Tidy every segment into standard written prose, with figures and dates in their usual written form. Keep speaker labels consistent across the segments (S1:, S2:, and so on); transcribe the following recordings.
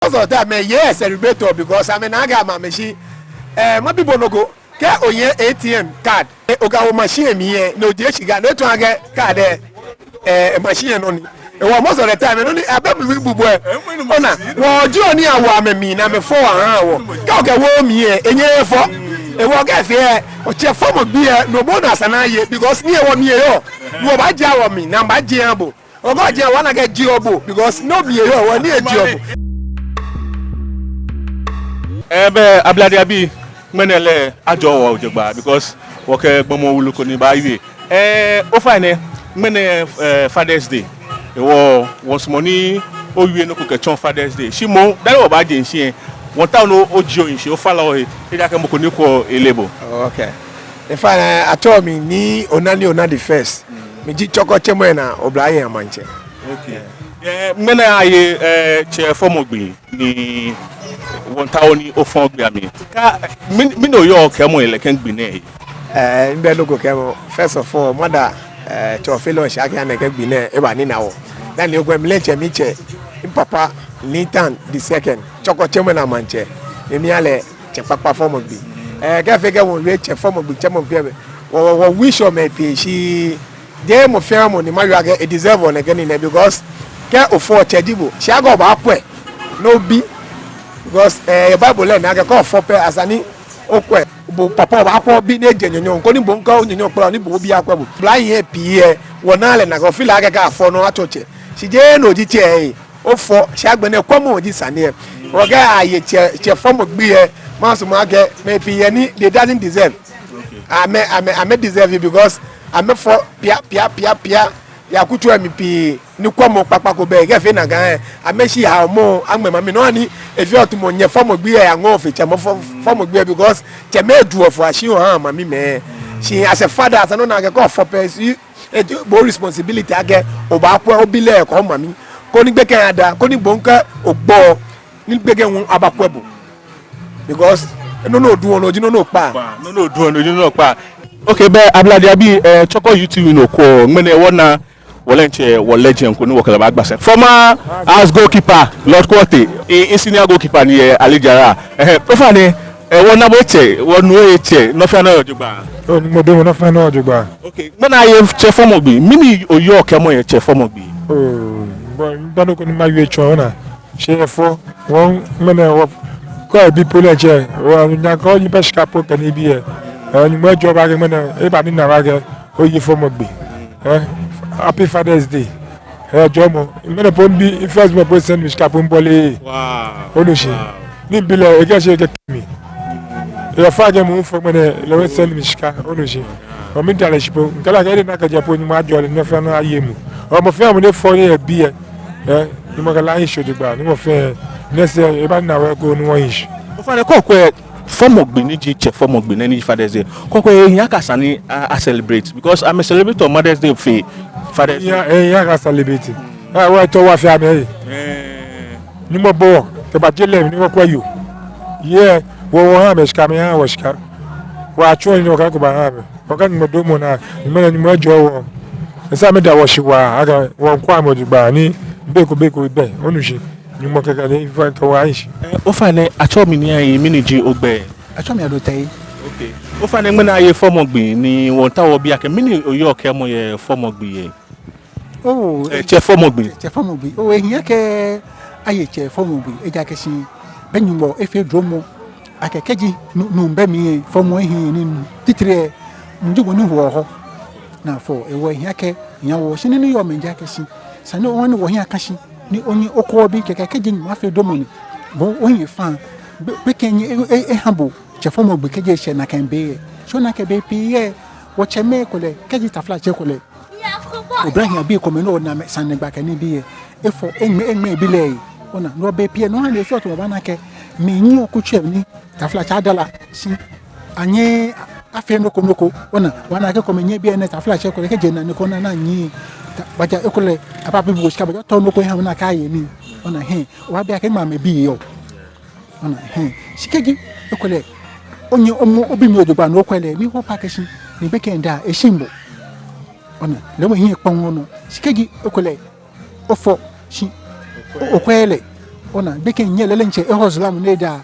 S1: Also that me yes celebrator because I mean I got my machine my people no go get oye ATM card oga wo machine mi here no dey shiga no to get card machine no ni e most of the time no ni abem mi bubu e ona wo jo ni awo amemi na me for ahan wo ka oga wo mi here enye fo e wo ga fe o che fo mo bi e no bonus na ye because ni e wo mi e yo wo ba ja wo mi na ba je abo oga je wa na get ji obo because no mi e yo wo ni e ji obo
S2: ebe ablade abi menele ajowo ojegba because woke gbomo wuluko ni ba iwe o fine mene Father's Day ewo once money o wiwe no ko kechon Father's Day shimo dale wo ba je nse won ta no ojo nse o fala o e ja ke mo ko ni ko elebo.
S1: Okay, if I told me ni ona the first me ji choko chemo na obraye amanche.
S2: Okay, mene aye che fomogbi ni won ta oni o fon gbe ami ka mi no yo kemo ele ken gbi na
S1: mbe no go kemo first of all mother to fellow shaka na ke gbi na e ba ni na wo dan le go mlenche mi che papa Nathan the second choko chemo na manche emi ale che papa fomogbi ga fe ga won we che fomogbi chemo gbe wo wish o me pe shi de mo fe amo ni mayo aga e deserve on again na because ke o for chedibo shi aga ba pwe no bi because Bible le na ga for pe asani okwe bo papa ba ko bi na ejenyo nko ni bo nka onyo kporo ni bo bi akwa bo bla ye pie wona le na go feel aga ga for no atoche si je no ji che o for si agbene kwamo ji sane o ga aye che form gbi e maso ma ga me pie ni they doesn't deserve. Okay, I deserve it because I me for pia ya kutu MP ni kwamo papa ko be ge fe na gan ameshi ha mo agbema mi no ani efi otumo nye form gbi e anwo fe che mo form gbi because che me du of ashi o ha mami me she as a father as no na ge ko for person bo responsibility age o ba po obile ko mami ko ni gbe kan ada ko ni bonka ogbo ni gbe ge won abapo ebo because no du ono ji no pa
S2: no du ono ji no pa. Okay, be ablade abi choko YouTube no ko mene wona wolenche wo legend ko ni wo kala ba gbase former as goalkeeper Lord Quote senior goalkeeper ni Alijara profa ni wona bo che wonu eche no fa na ojugba
S3: o mo do no fa na ojugba.
S2: Okay, mena ye che former bi mini oyo kemo ye che former bi
S3: bo bano ko ni ma ye cho na she fo won mena wo ko bi pole che wo nya ko ni peska po kan bi e ni mo joba ge mena e ba ni na wa ge o yi former bi Happy Father's Day. Jomo, mena pon bi first me pon send me skapon bole. Wow. Olushi. Ni bile e ga se get me. E fa ge mu fo mena le send me ska olushi. O mi dale shipo. Kala ga na ka japo ni ma jole ne fa na ayemu. O mo fe mo ne fo ye bi ni mo ga la issue de gba ni mo fe ne se e ba na we go ni won issue.
S2: O fa ne ko ko Fomogbi ni ji che Fomogbi na ni Father's Day. Koko yan ka sani a celebrate because I'm a celebrate on Mother's Day for Father's Day.
S3: Yan ka celebrate. Wa to wa fi ame ni mo bo te ba jele ni mo kwa yo. Wo ha me ska me ha wo ska. Wa cho ni o ka ko ba ha me. O ka ni mo do mo na ni mo jo wo. Esa me da wo shi wa aga wo kwa mo digba ni beko be onushi. Ni mo kaka ni fa to wa ishi.
S2: O fa ne acho mi ni ayi miniji ogbe.
S4: Acho mi adotai.
S2: Okay. O fa ne mena aye Fomogbi ni won ta wo bi ake mini oyo ke mo ye Fomogbi ye.
S4: Oh,
S2: che Fomogbi.
S4: Che Fomogbi. O ehia ke aye che Fomogbi e ja ke si benyumo efe dromo akekeji no mbe mi fomo ehi ni titire njugo ni wo ho. Na fo e wo ehia ke nya wo sini ni yo menja ke si. Sano won wo hia ka si ni onyi okobi kekeji ni afe dromo ni. Bo onyi fan bekenye habo che Fomogbi keje she na kan be so na ke be pie wo che me kole keji tafla che kole Ibrahim bi ko me no na san gba kan bi efo enme bi le ona no be pie no ha le so to ba na ke me nyi okutwe ni tafla cha dala si anye afi noko ona wana ke ko me nye bi na tafla che kole keje na ni ko na nyi baja ekole apa bi bo ska ba to noko ha na ka ye ni ona wa bi ake ma me bi yo ona sikeji ekole onye obi mi ojoba no kwele ni ho pakeshi ni bekenda eshimbo ona le mo yin pon no sikeji ekole ofo shi okwele ona beke nye lele nche e hozlam ne da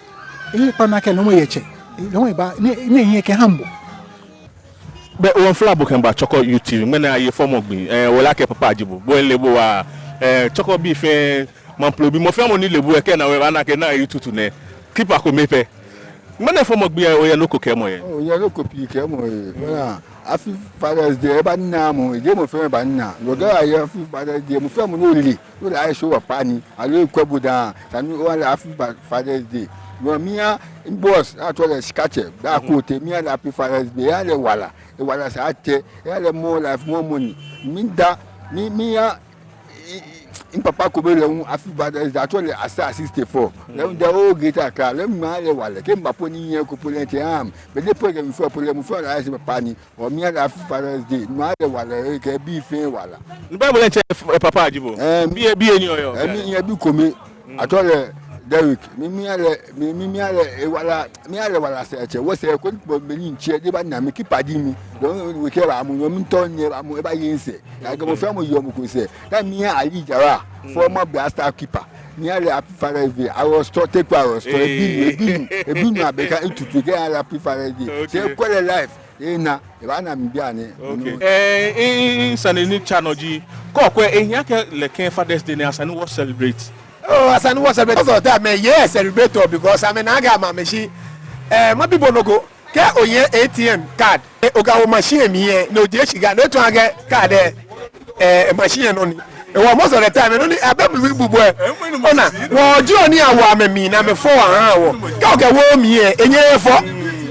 S4: e pa na ke no yeche no ba ne ye ke hambo
S2: be won fla bo kan ba Chorkor YouTube me na ye form ogbin wala ke papa ajibo bo lebo wa Chorkor bi fe man plo bi mo fe mo ni lebo e ke na we ba na ke na YouTube ne keep akomepe me na form ogbin o ye no ko ke mo ye
S5: o ye no ko pi ke mo ye wala afi Father's Day ba na mo je mo fe ba na lo ga ya afi Father's Day mo fe mo no li no la show wa pani alo kwabu da tanu wala afi Father's Day no mia boss atole skache da ko te mia la afi Father's Day ya le wala e wala sa ate ya le more life more money minda mi mia in papa ko be le afi Father's Day atole asa 64 le da o geta ka le ma le wala ke mbapo ni yen ko polente am be de po ke mi fo problème fo la se pani o mia la afi Father's Day ma le wala ke bi fin wala
S2: ni ba mo le papa ajibo bi eni oyo
S5: mi yen bi ko me atole Derek mi ale e wala mi ale wala se eche wo se ko be ni nche de ba na mi kipadi mi don we ke ba mu mi ton ne ba mu e ba yinse ya ga mo fa mo yo mu ko se that mi ali jara former blaster keeper mi ale happy Father's Day I was take power so e bi nu abeka tutu ke ala happy Father's Day se ko le life na e ba na mi bia ne
S2: okay saneni chanoji ko ko ehia ke le ken Father's Day ne asani wo celebrate.
S1: Oh, as I know what's a bit of that, man, yes, celebrator because I'm an agama machine. My people no go. Get on your ATM card. Oga machine me, no, dear, she got no to get card, machine only. Most of the time, only I bet we will work. Well, Johnny, I want me, I'm a 4 hour. Go get warm here, and you're for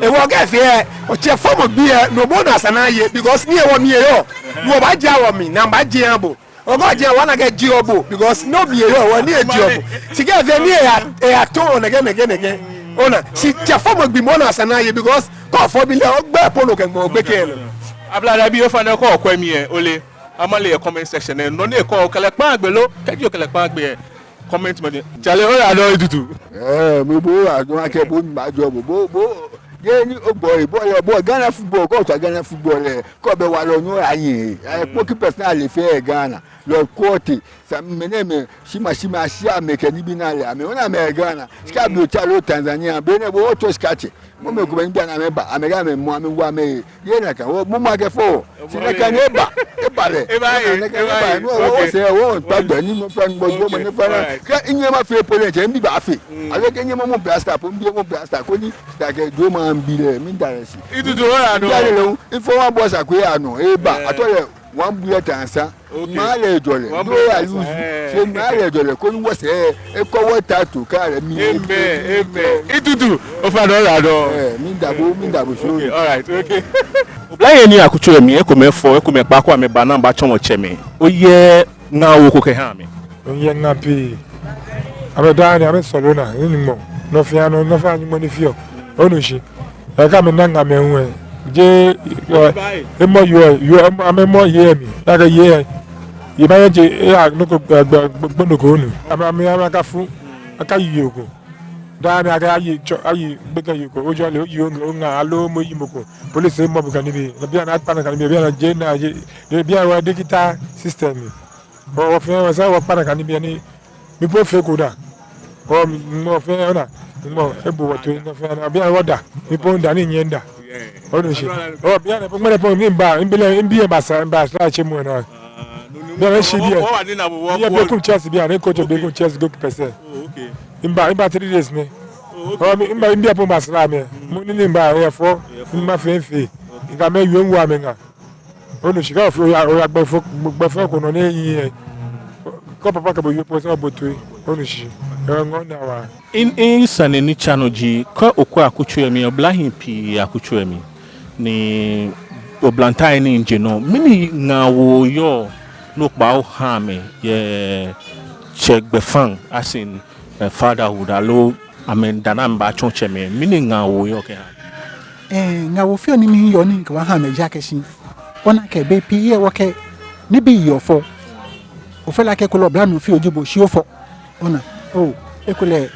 S1: a walk at here, or check form of beer, no bonus, and I because near 1 year, no, by Jawa me, now by Diabo. Ogo je wanna get job because no be here one near job. She get the near a tone again. Ona she form be bonus and I because call for me be polo can go back here.
S2: Abla bi o fa na call kwa mi e ole amale e comment section e no na e call kele pa agbelo keji o kele pa agbe comment me chale o ya do tutu.
S5: Me bo adun ake bo mi ba job bo ni o boy Ghana football ko to Ghana football ko be wa lo no ayin poki personal le fe Ghana lo quote sa meneme shima shia mekani binale ame ona me Ghana ska bi o chalo Tanzania be ne bo to skache mo me ko ben na me ba ame ga me mo ame wa me ye na kan mo ma ke fo si na kan e ba le no o se o pa gba ni mo fa mo mo ne fa na ka inye ma fe pole je mbi ba fe ale ke inye mo blaster po mbi mo blaster ko ni da ke do ma mbile mi daresi
S2: itutu ora no
S5: le ifo wa boss akwe anu e ba atole one bullet answer ma le jole do ya lose se ma le jole ko ni wo se e ko wo tattoo ka re mi
S2: itutu o fa do ra do
S5: mi dabo so
S2: all right okay oblaye ni akucho mi e ko me fo e ko me pa ko me ba na ba chon wo cheme o ye na wo ko ke ha mi
S3: o ye na bi abe da ni abe solo na ni mo no fi ano no fa ni mo ni fi o onu shi e ka me na nga me hu je emo you am mo ye mi like ye you ba je no ko gbono ko nu am ka fu aka yi ogun da ni aka ayi gbega yi ko ojo le yi o nga alo mo yi mo ko police mo bu kan ni bi na pa na kan bi na je na je bi wa digital system o fe wa sa wa pa na kan bi ni mi po fe ko da o mo fe na mo ebu wa to na fe na bi wa da mi po nda ni nyenda onu shi o bia na pokmere po mi mba mbele mbie basa chemu na bia shi bia
S2: o wa ni na wo
S3: bia be ku chess bia na coach be ku chess go pese
S2: okay
S3: mba 3 days me o mi mba mbia po basa me mu ni mba e fo mba fe nga me yu nwa me nga onu shi ka fo ya gbe fo ko no ni yin ko papa ka bo yu po so botu onu shi ngona wa
S2: in saneni chanoji ko okwa akuchuemi oblahin pi akuchuemi ni oblantai ni njeno mini ngawo yo no pa o ha me ye chegbefan as in fatherhood alo amen dana mba choncheme mini ngawo yo ke ha
S4: ngawo fi oni mi yo ni kwa ha me jakeshi ona ke be pi ye wo ke ni bi yo fo o fe la ke ko lo blanu fi ojubo shi o fo ona o ekole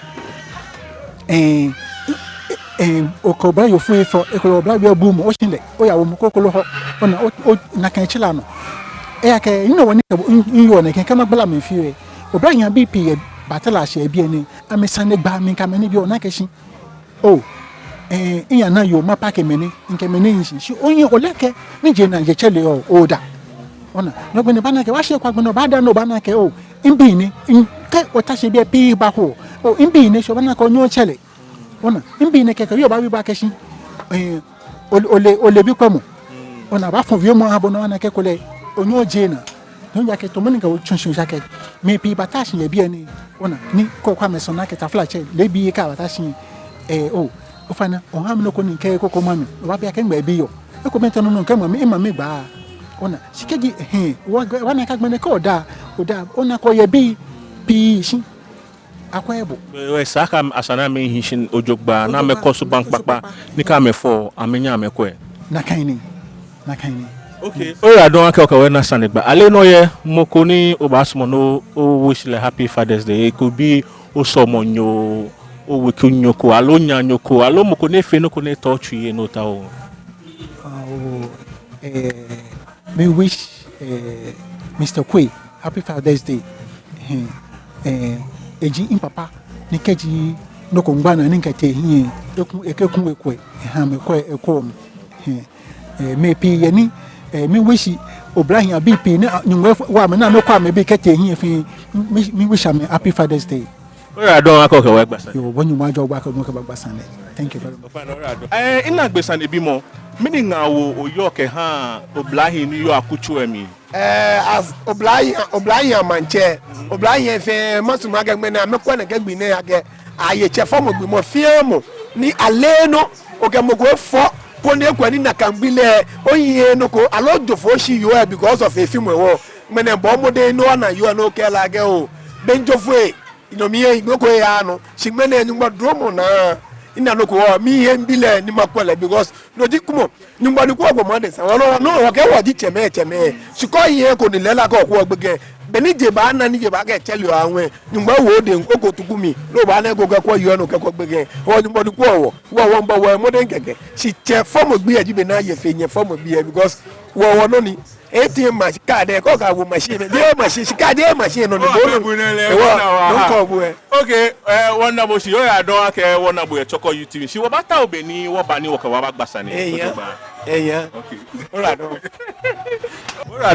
S4: okobra yo fu efo ekobra bi abum o shinde o ya wo mkokolo ho ona o na kan chila no e ya ke ino woni yo ne kan kama gbala me fiwe obra yan bp batala she bi eni amesane gba mi ka meni bi ona keshi oh iya na yo mapa ke meni nke meni nshi shi onye oleke ni je na je chele o oda ona no gbe ni bana ke wa she kwa gbe no bada no bana ke o imbi ni nke ota she bi pi ba ho o imbi ni so bana ko nyo chele ona imbi ni ke yo ba bi ba keshi ole bi kwamo ona ba fon vie mo abo no na ke kole onyo je na no ya ke to mo ni ka o chunshun jacket me pi batashi ye bi eni ona ni ko kwa me so na ke ta fla che le bi ka batashi o ofana o ha me no ko ni ke ko mami o ba bia ke ngba bi yo e ko mento no nke mami mami gba ona sikeji wa na ka gbe ne ko da ona ko ye bi pi shi akwa ebo
S2: we saka asana me hishin ojogba na me ko so bank papa ni ka me fo amenya me ko
S4: na kaini
S2: okay ora don aka we na sanigba ale no ye moko ni obasmo no o wish le happy Father's Day. It could be o somonyo o wikunyoko alo nyanyoko alo moko ne fe no ko ne touch ye no ta o
S4: me wish Mr. Kwe happy Father's Day eji impapa ni keji no ko ngba na ni nkete hin ekekun ekwe ha me ko ekwo me pi ye ni me wish obrahim abi pi ni nywe wa me na me kwa me bi kete hin fi me wish am happy Father's Day.
S2: ora don aka we gbasa
S4: yo wonu ma jo gba ka mo ka gbasa ne thank you very much.
S2: Ina gbesa ne bi mo mini nga wo oyo ke ha obrahim ni yo akuchu emi
S1: as oblai amanche oblai fe masu maga gbe na mekwa na gbe ne age aye che fo mo gbe mo fiemo ni aleno oge mo go fo ko ne kwa ni na kambile oyin no ko alojo fo shi yo because of a film wo mene bo mo de no na yo no ke la ge o benjo fo ino mi e go ya no shi mene nyumba dromo na ina no ko mi he mbile ni makwala because no di kumo nyumba ni ko agbo mo de san no o ke wo di cheme siko yin ko ni lela ko ko gbege beni je ba na ni je ba ke tell you awon nyumba wo de ko tukumi no ba na go ko yo no ke ko gbege o nyumba ni ko wo mbo wo mo de nkeke si che form gbe ya jibe na ye fe yen form gbe because wo no ni ATM machine card ko ka wo machine de machine card de machine no bo no ko bu
S2: okay wona bo si yo ya don aka wona bo e choko YouTube si wo bata obeni wo ba ni wo ka wa ba gbasa ni
S1: eyan
S2: okay
S1: ora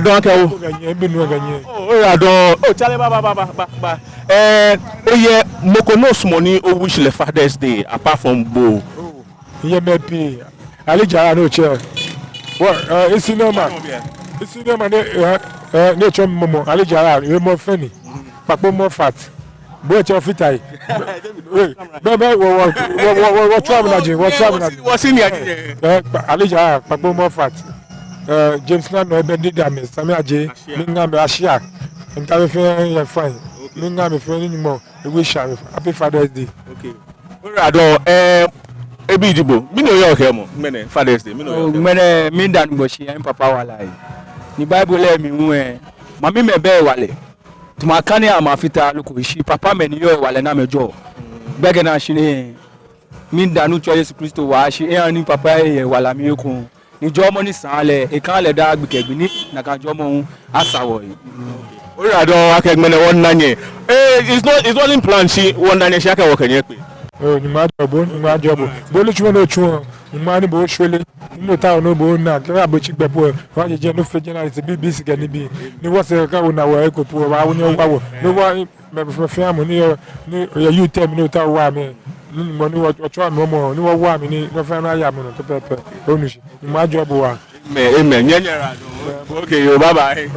S2: don aka wo
S3: ganye bi no ganye
S2: ora don o chale ba oye moko no small ni o wish le Father's Day apart from bo
S3: ye me pi ali jara no che isi no ma ne chom momo ali jara e mo feni papo mo fat bo che fitai be wo travel na je
S2: wo si ni aje
S3: ali jara papo mo fat James na no ebe dida me sami aje mi nga me ashia nta fe ye fine mi nga me fe ni mo e wish happy Father's Day.
S2: okay ora do ebi idibo mi no yo ke mo mene Father's Day mi no yo
S6: mene mi dan bo shi en papa wala ni Bible le mi hu mami me be wale tuma kane ama fita loko shi papa me ni yo wale na mejo bege na shi ni mi danu cho Yesu Kristo wa shi ni papa ye wala mi ku ni jo mo ni san le e kan le da gbekegbi ni na kan jo mo hu asawo yi
S2: ora do akegbene won nanye it's not in plan shi won nanye shi aka wo kenye pe
S3: ni ma jobo bo lu chuo no chuo ni ma ni bo shwele no ta no bo na kra bo chigbe po wa je no fe general se BBC ga ni bi ni wo se ka wo na wo ko po wa wo ni wa wo no wa me fe amu ni ya you tell me no ta wa me ni mo ni wo cho mo mo ni wo wa mi ni no fe na ya mo no to pepe o ni ni ma jobo wa
S2: amen nyenyera do okay yo bye bye